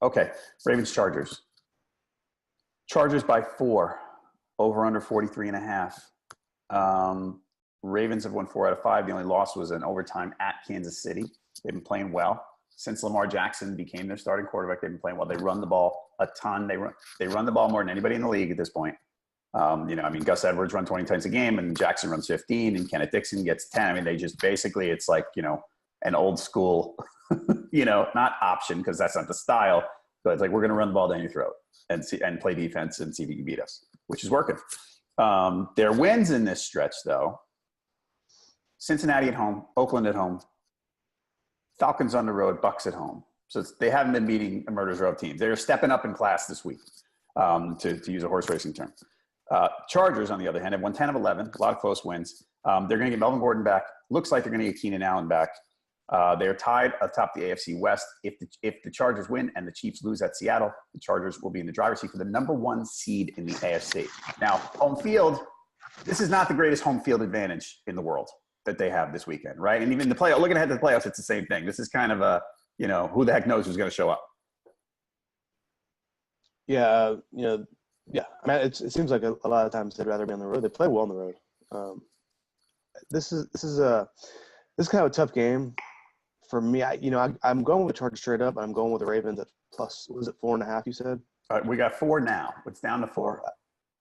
Okay, Ravens Chargers. Chargers by 4, over under 43.5. Ravens have won 4 out of 5. The only loss was in overtime at Kansas City. They've been playing well. Since Lamar Jackson became their starting quarterback, they've been playing well. They run the ball a ton. They run the ball more than anybody in the league at this point. Gus Edwards runs 20 times a game, and Jackson runs 15, and Kenneth Dixon gets 10. I mean, they just basically, it's like, an old school, not option because that's not the style, but it's like, we're going to run the ball down your throat and play defense and see if you can beat us, which is working. Their wins in this stretch, though: Cincinnati at home, Oakland at home, Falcons on the road, Bucks at home. So they haven't been beating a murderers row of teams. They're stepping up in class this week, to use a horse racing term. Chargers, on the other hand, have won 10 of 11, a lot of close wins. They're going to get Melvin Gordon back. Looks like they're going to get Keenan Allen back. They're tied atop the AFC West. If the Chargers win and the Chiefs lose at Seattle, the Chargers will be in the driver's seat for the number 1 seed in the AFC. Now, home field, this is not the greatest home field advantage in the world that they have this weekend, right? And even the playoff, looking ahead to the playoffs, it's the same thing. This is kind of a, who the heck knows who's going to show up. Yeah, yeah. I mean, it seems like a lot of times they'd rather be on the road. They play well on the road. This is kind of a tough game for me. I'm going with the Chargers straight up. I'm going with the Ravens at plus. Was it 4.5? You said. We got 4 now. It's down to 4.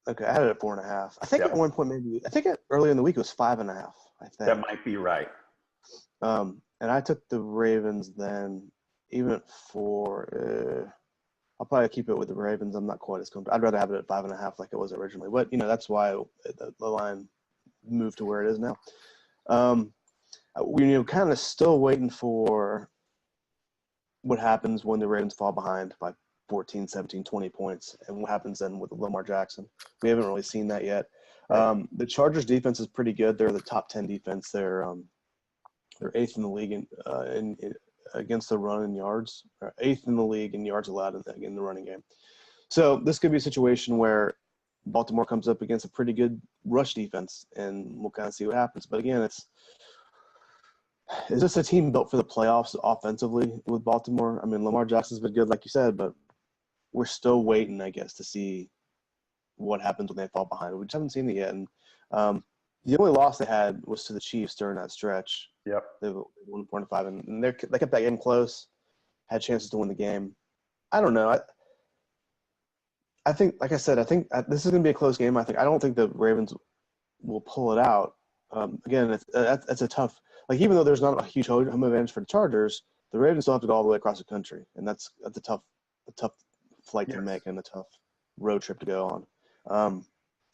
Okay, I had it at 4.5. I think at one point earlier in the week it was 5.5. I think that might be right. And I took the Ravens then, even at 4. I'll probably keep it with the Ravens. I'm not quite as comfortable. I'd rather have it at 5.5 like it was originally. But, that's why the line moved to where it is now. We're kind of still waiting for what happens when the Ravens fall behind by 14, 17, 20 points, and what happens then with Lamar Jackson. We haven't really seen that yet. The Chargers defense is pretty good. They're the top 10 defense. They're 8th in the league in against the run in yards, or 8th in the league in yards allowed in the running game. So this could be a situation where Baltimore comes up against a pretty good rush defense, and we'll kind of see what happens. But again, is this a team built for the playoffs offensively with Baltimore? I mean, Lamar Jackson's been good, like you said, but we're still waiting, I guess, to see what happens when they fall behind. We just haven't seen it yet. And the only loss they had was to the Chiefs during that stretch. Yep. They won 4-5, and they kept that game close, had chances to win the game. I don't know. I think, like I said, this is going to be a close game. I don't think the Ravens will pull it out. Again, that's a tough – like, even though there's not a huge home advantage for the Chargers, the Ravens still have to go all the way across the country, and that's a tough flight to make and a tough road trip to go on. I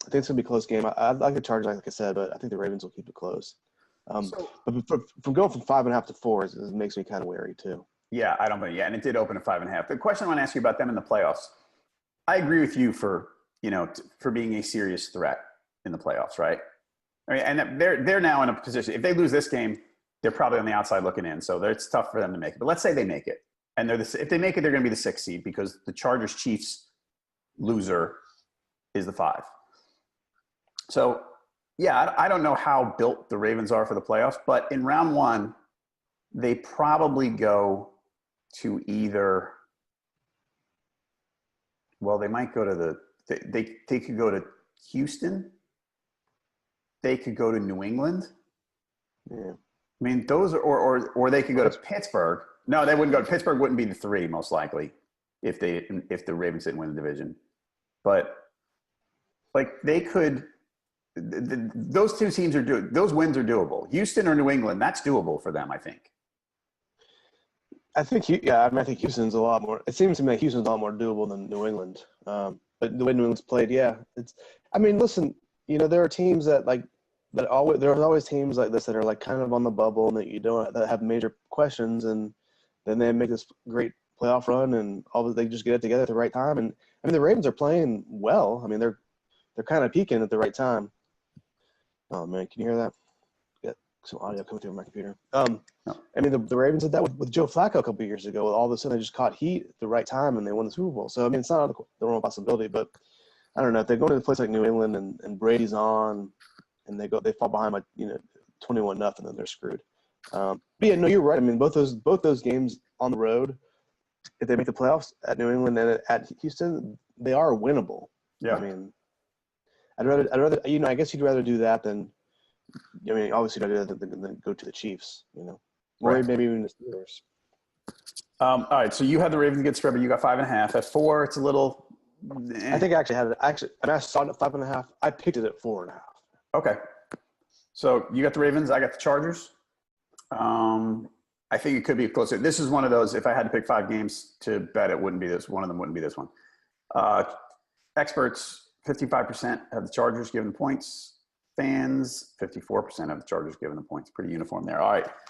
think it's going to be a close game. I like the Chargers, like I said, but I think the Ravens will keep it close. But from going from 5.5 to 4 it makes me kind of wary too. Yeah, I don't think. Yeah, and it did open at 5.5. The question I want to ask you about them in the playoffs. I agree with you for being a serious threat in the playoffs, right? I mean, and they're now in a position. If they lose this game, they're probably on the outside looking in. So it's tough for them to make it. But let's say they make it, and if they make it, they're going to be the 6th seed because the Chargers Chiefs loser is the 5. So. Yeah, I don't know how built the Ravens are for the playoffs, but in round 1, they probably go to either – well, they might go to they could go to Houston. They could go to New England. Yeah. I mean, those are – or they could go to Pittsburgh. No, they wouldn't go – Pittsburgh wouldn't be the 3 most likely if the Ravens didn't win the division. But, like, they could – those 2 teams those wins are doable. Houston or New England, that's doable for them, I think. I think Houston's a lot more. It seems to me like Houston's a lot more doable than New England. But the way New England's played, yeah, it's. I mean, listen, there are teams that there's always teams like this that are like kind of on the bubble and that have major questions, and then they make this great playoff run, and they just get it together at the right time. And I mean, the Ravens are playing well. I mean, they're kind of peaking at the right time. Oh, man, can you hear that? Got some audio coming through my computer. I mean, the Ravens did that with Joe Flacco a couple of years ago. All of a sudden, they just caught heat at the right time, and they won the Super Bowl. So, I mean, it's not the wrong possibility, but I don't know. If they go to a place like New England and Brady's on and they fall behind by 21-0, then they're screwed. But, yeah, no, you're right. I mean, both those games on the road if they make the playoffs at New England and at Houston, they are winnable. Yeah. I mean, I'd rather, you know, I guess you'd rather do that than, I mean, obviously you'd rather than go to the Chiefs, you know, or Right. maybe even the Steelers. All right. So you had the Ravens against spread, but you got 5.5. At 4, it's a little. I think I actually had it. And I saw it at 5.5. I picked it at 4.5. Okay. So you got the Ravens. I got the Chargers. I think it could be closer. This is one of those. If I had to pick 5 games to bet, it wouldn't be this. One of them wouldn't be this one. Experts, 55% have the Chargers given the points. Fans, 54% have the Chargers given the points. Pretty uniform there. All right.